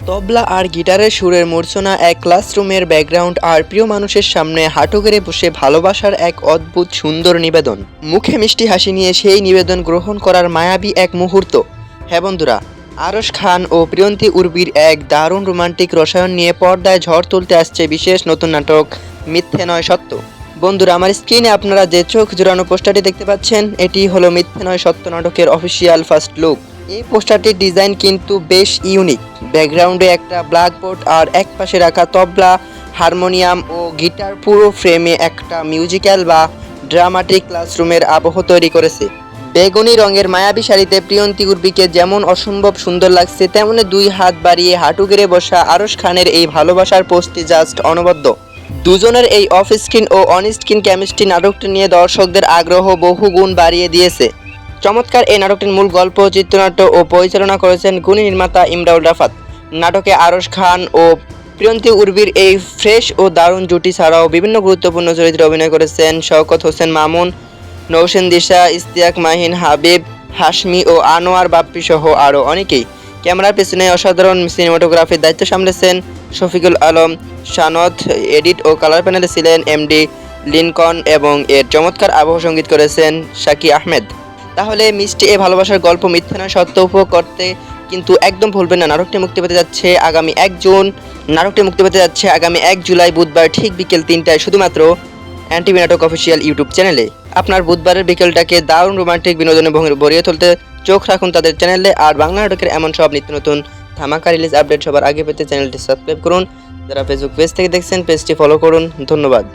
তবলা আর গিটারের সুরের মূর্ছনা এক ক্লাসরুমের ব্যাকগ্রাউন্ড আর প্রিয় মানুষের সামনে হাঁটু গেড়ে বসে ভালোবাসার এক অদ্ভুত সুন্দর নিবেদন। মুখে মিষ্টি হাসি নিয়ে সেই নিবেদন গ্রহণ করার মায়াবী এক মুহূর্ত। হ্যাঁ বন্ধুরা, আরশ খান ও প্রিয়ন্তী উর্বির এক দারুণ রোমান্টিক রসায়ন নিয়ে পর্দায় ঝড় তুলতে আসছে বিশেষ নতুন নাটক মিথ্যে নয় সত্য। বন্ধুরা, আমার স্ক্রিনে আপনারা যে চোখ জোড়ানো পোস্টারটি দেখতে পাচ্ছেন, এটি হলো মিথ্যে নয় সত্য নাটকের অফিসিয়াল ফার্স্ট লুক। এই পোস্টারটির ডিজাইন কিন্তু বেশ ইউনিক। ব্যাকগ্রাউন্ডে একটা ব্ল্যাকবোর্ড আর এক পাশে রাখা তবলা, হারমোনিয়াম ও গিটার পুরো ফ্রেমে একটা মিউজিক্যাল বা ড্রামাটিক ক্লাসরুমের আবহ তৈরি করেছে। বেগুনি রঙের মায়াবী শাড়িতে প্রিয়ন্তী উর্বিকে যেমন অসম্ভব সুন্দর লাগছে, তেমনি দুই হাত বাড়িয়ে হাঁটু গেড়ে বসা আরশ খানের এই ভালোবাসার পোস্টটি জাস্ট অনবদ্য। দুজনের এই অফ স্ক্রিন ও অন স্ক্রিন কেমিস্ট্রি নাটকটি নিয়ে দর্শকদের আগ্রহ বহু গুণ বাড়িয়ে দিয়েছে। চমৎকার এই নাটকটির মূল গল্প, চিত্রনাট্য ও পরিচালনা করেছেন গুণী নির্মাতা ইমরাউল রাফাত। নাটকে আরশ খান ও প্রিয়ন্তী উর্বির এই ফ্রেশ ও দারুণ জুটি ছাড়াও বিভিন্ন গুরুত্বপূর্ণ চরিত্রে অভিনয় করেছেন শওকত হোসেন মামুন, নৌসেন দিশা, ইশতিয়াক মাহিন, হাবিব হাশমি ও আনোয়ার বাপ্পি সহ আরও অনেকেই। ক্যামেরার পেছনে অসাধারণ সিনেমাটোগ্রাফির দায়িত্ব সামলেছেন শফিকুল আলম শানত। এডিট ও কালার প্যানেলে ছিলেন এমডি লিনকন এবং এর চমৎকার আবহ সঙ্গীত করেছেন শাকি আহমেদ। তাহলে মিষ্টি এ ভালোবাসার গল্প মিথ্যে নয় সত্য উপভোগ করতে কিন্তু একদম ভুলবেন না। নাটকটি মুক্তি পেতে যাচ্ছে আগামী 1 জুন। নাটকটি মুক্তি পেতে যাচ্ছে আগামী 1 জুলাই বুধবার ঠিক বিকেল 3টায় শুধুমাত্র এনটিভি নাটক অফিসিয়াল ইউটিউব চ্যানেলে। আপনার বুধবারের বিকেলটাকে দারুণ রোমান্টিক বিনোদনে ভরিয়ে তুলতে চোখ রাখুন তাদের চ্যানেলে। আর বাংলা নাটকের এমন সব নিত্য নতুন ধামাকা রিলিজ আপডেট সবার আগে পেতে চ্যানেলটি সাবস্ক্রাইব করুন। যারা ফেসবুক পেজ থেকে দেখছেন, পেজটি ফলো করুন। ধন্যবাদ।